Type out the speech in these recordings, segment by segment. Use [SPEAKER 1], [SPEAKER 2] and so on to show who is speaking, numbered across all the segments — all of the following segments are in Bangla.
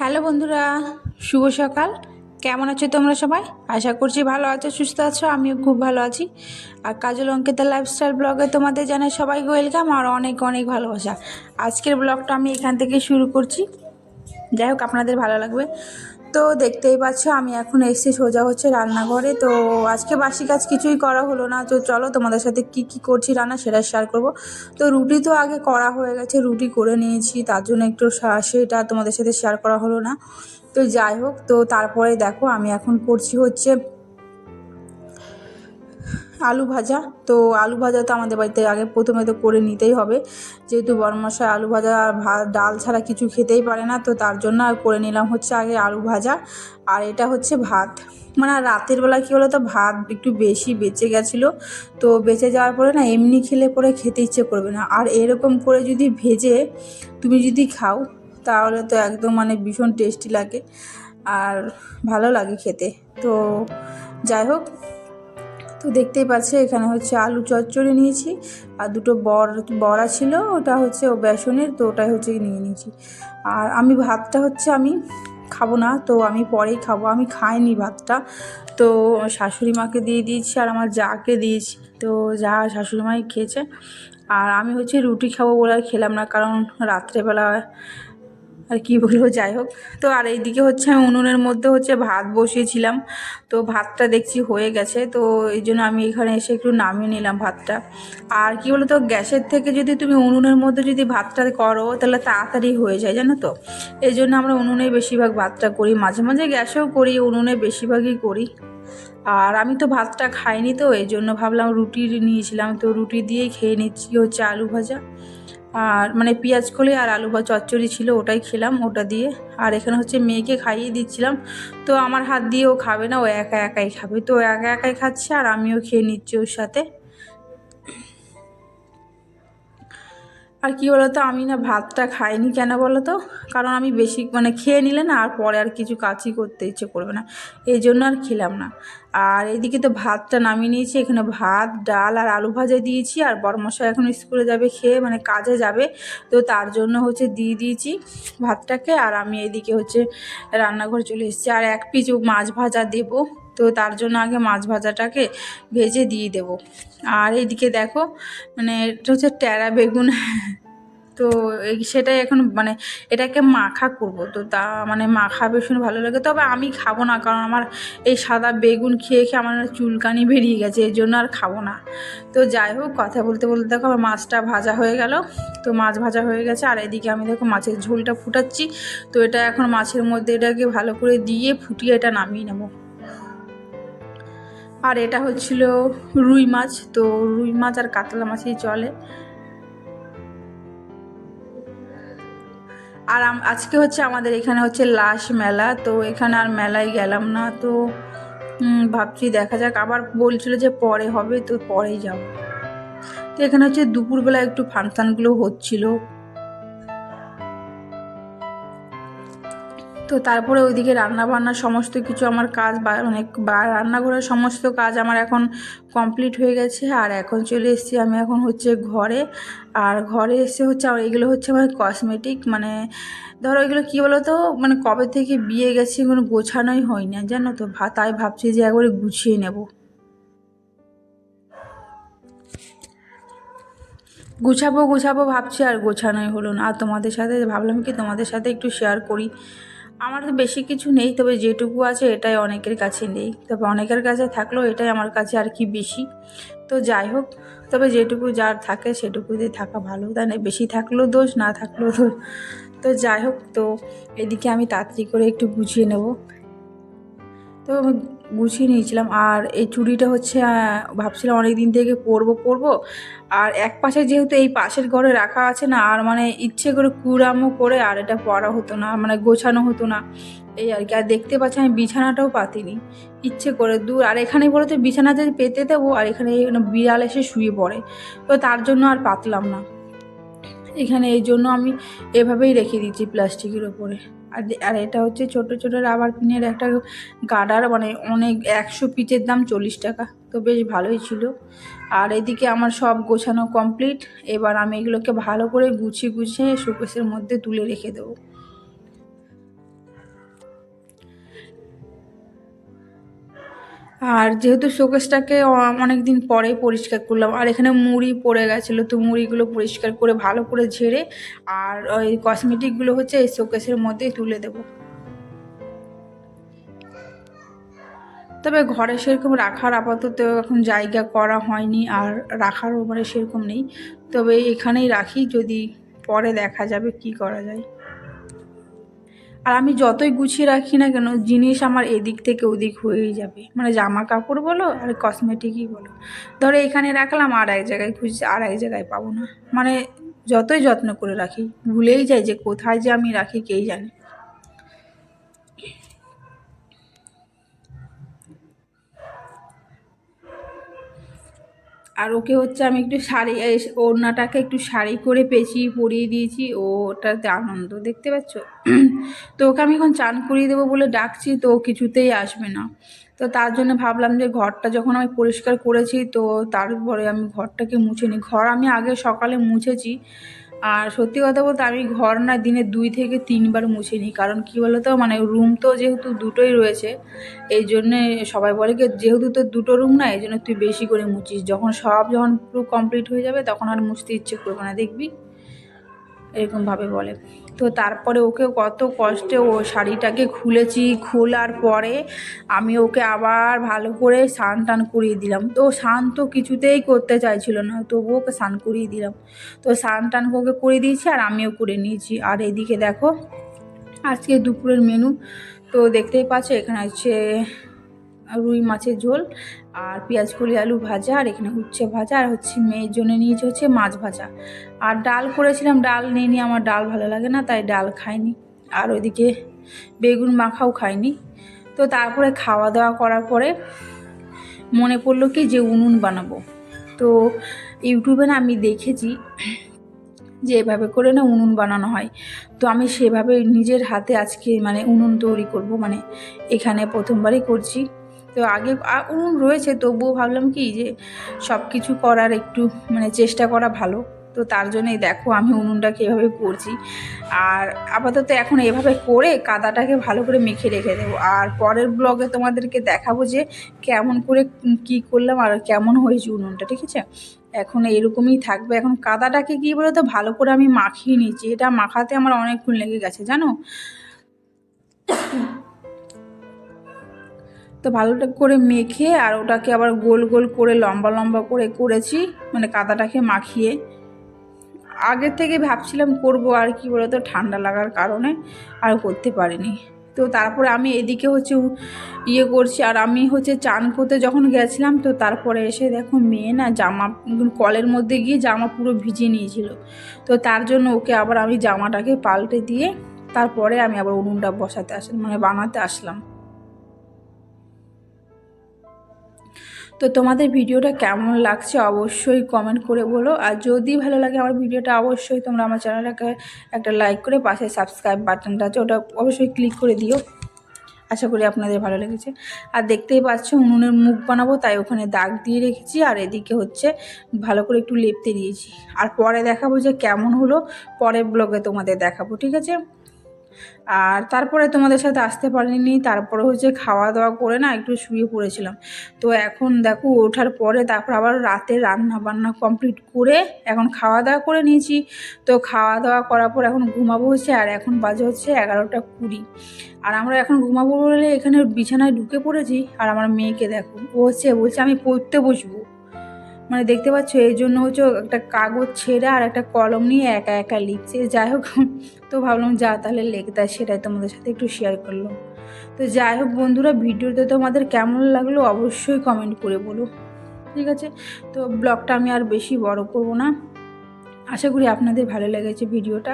[SPEAKER 1] হ্যালো বন্ধুরা, শুভ সকাল। কেমন আছো তোমরা সবাই? আশা করছি ভালো আছো, সুস্থ আছো। আমিও খুব ভালো আছি। আর কাজল অঙ্কিতা লাইফস্টাইল ব্লগে তোমাদের জানাই সবাইকে ওয়েলকাম আর অনেক অনেক ভালোবাসা। আজকের ব্লগটা আমি এখান থেকে শুরু করছি, যাই হোক আপনাদের ভালো লাগবে। তো দেখতেই পাচ্ছ আমি এখন এসে সোজা হচ্ছে রান্নাঘরে। তো আজকে বাসি কাজ কিছুই করা হলো না, তো চলো তোমাদের সাথে কি কি করছি রান্না সেটা শেয়ার করব। তো রুটি তো আগে করা হয়ে গেছে, রুটি করে নিয়েছি, তার জন্য একটু সেটা তোমাদের সাথে শেয়ার করা হলো না। তো যাই হোক, তো তারপরে দেখো আমি এখন করছি হচ্ছে আলু ভাজা। তো আলু ভাজা তো আমাদের বাড়িতে আগে প্রথমে তো করে নিতেই হবে, যেহেতু বড়মশাই আলু ভাজা আর ভাত ডাল ছাড়া কিছু খেতেই পারে না। তো তার জন্য আর করে নিলাম হচ্ছে আগে আলু ভাজা। আর এটা হচ্ছে ভাত। মানে রাতের বেলা কী হলো, তো ভাত একটু বেশি বেঁচে গেছিলো। তো বেঁচে যাওয়ার পরে না এমনি খেলে পরে খেতে ইচ্ছে করবে না, আর এরকম করে যদি ভেজে তুমি যদি খাও তাহলে তো একদম মানে ভীষণ টেস্টি লাগে আর ভালো লাগে খেতে। তো যাই হোক, তো দেখতেই পাচ্ছে এখানে হচ্ছে আলু চচ্চড়ি নিয়েছি আর দুটো বড়া ছিল, ওটা হচ্ছে ও বেসনের, তো ওটাই হচ্ছে নিয়ে নিয়েছি। আর আমি ভাতটা হচ্ছে আমি খাবো না, তো আমি পরেই খাবো, আমি খাইনি ভাতটা। তো শাশুড়ি মাকে দিয়ে দিয়েছি আর আমার জাকে দিয়েছি। তো যা শাশুড়ি মাই খেয়েছে, আর আমি হচ্ছে রুটি খাবো বলে আর খেলাম না, কারণ রাত্রেবেলা আর কি বলবো। যাই হোক, তো আর এইদিকে হচ্ছে আমি উনুনের মধ্যে হচ্ছে ভাত বসিয়েছিলাম। তো ভাতটা দেখছি হয়ে গেছে, তো এই জন্য আমি এখানে এসে একটু নামিয়ে নিলাম ভাতটা। আর কি বলো তো, গ্যাসের থেকে যদি তুমি উনুনের মধ্যে যদি ভাতটা করো তাহলে তাড়াতাড়ি হয়ে যায়, জানো তো। এই জন্য আমরা উনুনেই বেশিরভাগ ভাতটা করি, মাঝে মাঝে গ্যাসেও করি, উনুনে বেশিরভাগই করি। আর আমি তো ভাতটা খাইনি, তো এই জন্য ভাবলাম রুটি নিয়েছিলাম, তো রুটি দিয়েই খেয়ে নিচ্ছি হচ্ছে আলু ভাজা। আর মানে পেঁয়াজ কলি আর আলু বা চচ্চড়ি ছিল, ওটাই খেলাম ওটা দিয়ে। আর এখানে হচ্ছে মেয়েকে খাইয়ে দিচ্ছিলাম। তো আমার হাত দিয়ে ও খাবে না, ও একা একাই খাবে, তো একা একাই খাচ্ছে আর আমিও খেয়ে নিচ্ছি ওর সাথে। আর কি বলতো, আমি না ভাতটা খাইনি কেন বলো তো, কারণ আমি বেশি মানে খেয়ে নিলে না আর পরে আর কিছু কাজই করতে ইচ্ছে করবে না, এই জন্য আর খেলাম না। আর এইদিকে তো ভাতটা নামিয়ে নিয়েছি, এখানে ভাত ডাল আর আলু ভাজা দিয়েছি। আর বড়মশাই এখন স্কুলে যাবে, খেয়ে মানে কাজে যাবে, তো তার জন্য হচ্ছে দিয়ে দিয়েছি ভাতটাকে। আর আমি এইদিকে হচ্ছে রান্নাঘর চলে এসেছি, আর এক পিস মাছ ভাজা দেবো, তো তার জন্য আগে মাছ ভাজাটাকে ভেজে দিয়ে দেব। আর এইদিকে দেখো, মানে এটা হচ্ছে ট্যাড়া বেগুন। তো সেটাই এখন মানে এটাকে মাখা করব, তো তা মানে মাখা ভীষণ ভালো লাগে, তবে আমি খাবো না, কারণ আমার এই সাদা বেগুন খেয়ে খেয়ে আমার চুলকানি বেরিয়ে গেছে, এই জন্য আর খাবো না। তো যাই হোক, কথা বলতে বলতে দেখো আমার মাছটা ভাজা হয়ে গেল। তো মাছ ভাজা হয়ে গেছে, আর এদিকে আমি দেখো মাছের ঝোলটা ফুটাচ্ছি। তো এটা এখন মাছের মধ্যে এটাকে ভালো করে দিয়ে ফুটিয়ে এটা নামিয়ে নেব। আর এটা হচ্ছিল রুই মাছ, তো রুই মাছ আর কাতলা মাছই চলে। আর আজকে হচ্ছে আমাদের এখানে হচ্ছে লাশ মেলা, তো এখানে আর মেলায় গেলাম না। তো ভাবছি দেখা যাক, আবার বলছিল যে পরে হবে, তো পরেই যাব। তো এখানে হচ্ছে দুপুরবেলা একটু ফাংশানগুলো হচ্ছিল। তো তারপরে ওইদিকে রান্না বান্নার সমস্ত কিছু আমার কাজ মানে রান্নাঘরের সমস্ত কাজ আমার এখন কমপ্লিট হয়ে গেছে। আর এখন চলে এসেছি আমি এখন হচ্ছে ঘরে। আর ঘরে এসে হচ্ছে আর এগুলো হচ্ছে আমার কসমেটিক, মানে ধরো এগুলো কী বলো তো, মানে কবে থেকে বিয়ে গেছি কোনো গোছানোই হয় না, জানো তো। তাই ভাবছি যে একবারে গুছিয়ে নেব। গুছাবো গুছাবো ভাবছি, আর গোছানোই হলো না। আর তোমাদের সাথে ভাবলাম কি তোমাদের সাথে একটু শেয়ার করি। আমার তো বেশি কিছু নেই, তবে যেটুকু আছে এটাই অনেকের কাছে নেই, তবে অনেকের কাছে থাকলেও এটাই আমার কাছে আর কি বেশি। তো যাই হোক, তবে যেটুকু যার থাকে সেটুকুতে থাকা ভালো, তাই না? বেশি থাকলেও দোষ, না থাকলেও দোষ। তো যাই হোক, তো এদিকে আমি তাড়াতাড়ি করে একটু গুছিয়ে নেব। তো আমি গুছিয়ে নিয়েছিলাম। আর এই চুড়িটা হচ্ছে ভাবছিলাম অনেক দিন থেকে পরবো। আর এক পাশে যেহেতু এই পাশের ঘরে রাখা আছে না, আর মানে ইচ্ছে করে কুড়ামো করে আর এটা পরা হতো না, মানে গোছানো হতো না, এই আর কি। আর দেখতে পাচ্ছি আমি বিছানাটাও পাতিনি ইচ্ছে করে দূর। আর এখানে বলতে বিছানাতে পেতে দেবো, আর এখানে বিড়াল এসে শুয়ে পড়ে, তো তার জন্য আর পাতলাম না এখানে। এই জন্য আমি এভাবেই রেখে দিচ্ছি প্লাস্টিকের ওপরে। আর এটা হচ্ছে ছোট ছোট রাবার পিনের একটা গার্ডার, মানে অনেক 100 পিসের দাম 40 টাকা, তো বেশ ভালোই ছিল। আর এদিকে আমার সব গোছানো কমপ্লিট। এবার আমি এগুলোকে ভালো করে গুছিয়ে গুছিয়ে শোকেসের মধ্যে তুলে রেখে দেবো। আর যেহেতু শোকেসটাকে অনেক দিন পরেই পরিষ্কার করলাম, আর এখানে মুড়ি পড়ে গেছিলো, তো মুড়িগুলো পরিষ্কার করে ভালো করে ঝেড়ে আর ওই কসমেটিকগুলো হচ্ছে এই শোকেসের মধ্যেই তুলে দেবো। তবে ঘরে সেরকম রাখার আপাতত এখন জায়গা করা হয়নি, আর রাখারও মানে সেরকম নেই, তবে এখানেই রাখি, যদি পরে দেখা যাবে কি করা যায়। আর আমি যতই গুছিয়ে রাখি না কেন, জিনিস আমার এদিক থেকে ওদিক হয়েই যাবে, মানে জামা কাপড় বলো আর কসমেটিকই বলো, ধরো এখানে রাখলাম আর এক জায়গায় খুঁজছি, আর এক জায়গায় পাবো না, মানে যতই যত্ন করে রাখি ভুলেই যাই যে কোথায় যে আমি রাখি কেই জানে। আর ওকে হচ্ছে আমি একটু শাড়ি, ওড়নাটাকে একটু শাড়ি করে পেঁচিয়ে পরিয়ে দিয়েছি, ওটাতে আনন্দ, দেখতে পাচ্ছ। তো ওকে আমি এখন চান করিয়ে দেবো বলে ডাকছি, তো ও কিছুতেই আসবে না। তো তার জন্য ভাবলাম যে ঘরটা যখন আমি পরিষ্কার করেছি, তো তারপরে আমি ঘরটাকে মুছে নিই। ঘর আমি আগে সকালে মুছেছি, আর সত্যি কথা বলতে আমি ঘর না দিনে 2 থেকে 3 বার মুছে নিই, কারণ কী বলো তো, মানে রুম তো যেহেতু দুটোই রয়েছে, এই জন্যে সবাই বলে কি যেহেতু তোর 2টো রুম না, এই জন্য তুই বেশি করে মুছিস, যখন পুরো কমপ্লিট হয়ে যাবে তখন আর মুছতে ইচ্ছে করবে না, দেখবি, এরকমভাবে বলে। তো তারপরে ওকে কত কষ্টে ও শাড়িটাকে খুলেছি, খোলার পরে আমি ওকে আবার ভালো করে স্নান টান করিয়ে দিলাম। তো স্নান তো কিছুতেই করতে চাইছিল না, তবুও ওকে স্নান করিয়ে দিলাম। তো স্নান টান ওকে করে দিয়েছি, আর আমিও করে নিয়েছি। আর এদিকে দেখো আজকে দুপুরের মেনু তো দেখতেই পাচ্ছ, এখানে হচ্ছে রুই মাছের ঝোল, আর পেঁয়াজ কলি আলু ভাজা, আর এখানে উচ্ছে ভাজা, আর হচ্ছে মেয়ের জন্য নিয়েছি হচ্ছে মাছ ভাজা। আর ডাল করেছিলাম, ডাল নিয়ে আমার ডাল ভালো লাগে না, তাই ডাল খাইনি। আর ওইদিকে বেগুন মাখাও খাইনি। তো তারপরে খাওয়া দাওয়া করার পরে মনে পড়লো কি যে উনুন বানাবো। তো ইউটিউবে না আমি দেখেছি যে এভাবে করে না উনুন বানানো হয়, তো আমি সেভাবে নিজের হাতে আজকে মানে উনুন তৈরি করব, মানে এখানে প্রথমবারই করছি। তো আগে উনুন রয়েছে, তবুও ভাবলাম কি যে সব কিছু করার একটু মানে চেষ্টা করা ভালো। তো তার জন্যই দেখো আমি উনুনটাকে এভাবে করছি। আর আপাতত এখন এভাবে করে কাদাটাকে ভালো করে মেখে রেখে দেবো, আর পরের ব্লগে তোমাদেরকে দেখাবো যে কেমন করে কি করলাম আর কেমন হয়েছে উনুনটা, ঠিক আছে। এখন এরকমই থাকবে। এখন কাদাটাকে কী বলো তো ভালো করে আমি মাখিয়ে নিচ্ছি, এটা মাখাতে আমার অনেকক্ষণ লেগে গেছে জানো। তো ভালো করে মেখে আর ওটাকে আবার গোল গোল করে লম্বা লম্বা করে করেছি, মানে কাদাটাকে মাখিয়ে। আগের থেকে ভাবছিলাম করব, আর কি বলতো ঠান্ডা লাগার কারণে আর করতে পারিনি। তো তারপরে আমি এদিকে হচ্ছে ইয়ে করছি, আর আমি হচ্ছে চান করতে যখন গেছিলাম, তো তারপরে এসে দেখো মেয়ে না জামা কলের মধ্যে গিয়ে জামা পুরো ভিজিয়ে নিয়েছিল। তো তার জন্য ওকে আবার আমি জামাটাকে পাল্টে দিয়ে তারপরে আমি আবার উনুনটা বসাতে আসলাম, মানে বানাতে আসলাম। তো তোমাদের ভিডিওটা কেমন লাগছে অবশ্যই কমেন্ট করে বলো, আর যদি ভালো লাগে আমার ভিডিওটা অবশ্যই তোমরা আমার চ্যানেলটাকে একটা লাইক করে পাশে সাবস্ক্রাইব বাটনটা আছে ওটা অবশ্যই ক্লিক করে দিও। আশা করি আপনাদের ভালো লেগেছে। আর দেখতেই পাচ্ছ উনুনের মুখ বানাবো, তাই ওখানে দাগ দিয়ে রেখেছি, আর এদিকে হচ্ছে ভালো করে একটু লেপতে দিয়েছি। আর পরে দেখাবো যে কেমন হলো, পরের ব্লগে তোমাদের দেখাবো, ঠিক আছে। আর তারপরে তোমাদের সাথে আসতে পারিনি, তারপরে হচ্ছে খাওয়া দাওয়া করে না একটু শুয়ে পড়েছিলাম। তো এখন দেখো ওঠার পরে তারপর আবার রাতে রান্না বান্না কমপ্লিট করে এখন খাওয়া দাওয়া করে নিয়েছি। তো খাওয়া দাওয়া করার পর এখন ঘুমাবো হচ্ছে, আর এখন বাজে হচ্ছে 11টা 20। আর আমরা এখন ঘুমাবো বলে এখানে বিছানায় ঢুকে পড়েছি। আর আমার মেয়েকে দেখো ও হচ্ছে বলছে আমি পড়তে বসবো, মানে দেখতে পাচ্ছ এই জন্য হচ্ছে একটা কাগজ ছেঁড়ে আর একটা কলম নিয়ে একা একা লিখছে। যাই হোক, তো ভাবলাম যা তাহলে লেখতা, সেটাই তোমাদের সাথে একটু শেয়ার করলাম। তো যাই হোক বন্ধুরা, ভিডিওতে তোমাদের কেমন লাগলো অবশ্যই কমেন্ট করে বলো, ঠিক আছে। তো ব্লগটা আমি আর বেশি বড় করব না, আশা করি আপনাদের ভালো লেগেছে ভিডিওটা।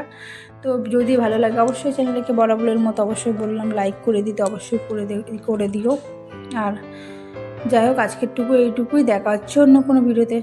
[SPEAKER 1] তো যদি ভালো লাগে অবশ্যই চ্যানেলটাকে বরাবরের মতো অবশ্যই বললাম লাইক করে দিতে, অবশ্যই করে দিও। আর যাই হোক আজকেরটুকু এইটুকুই, দেখা হচ্ছে অন্য কোনো ভিডিওতে।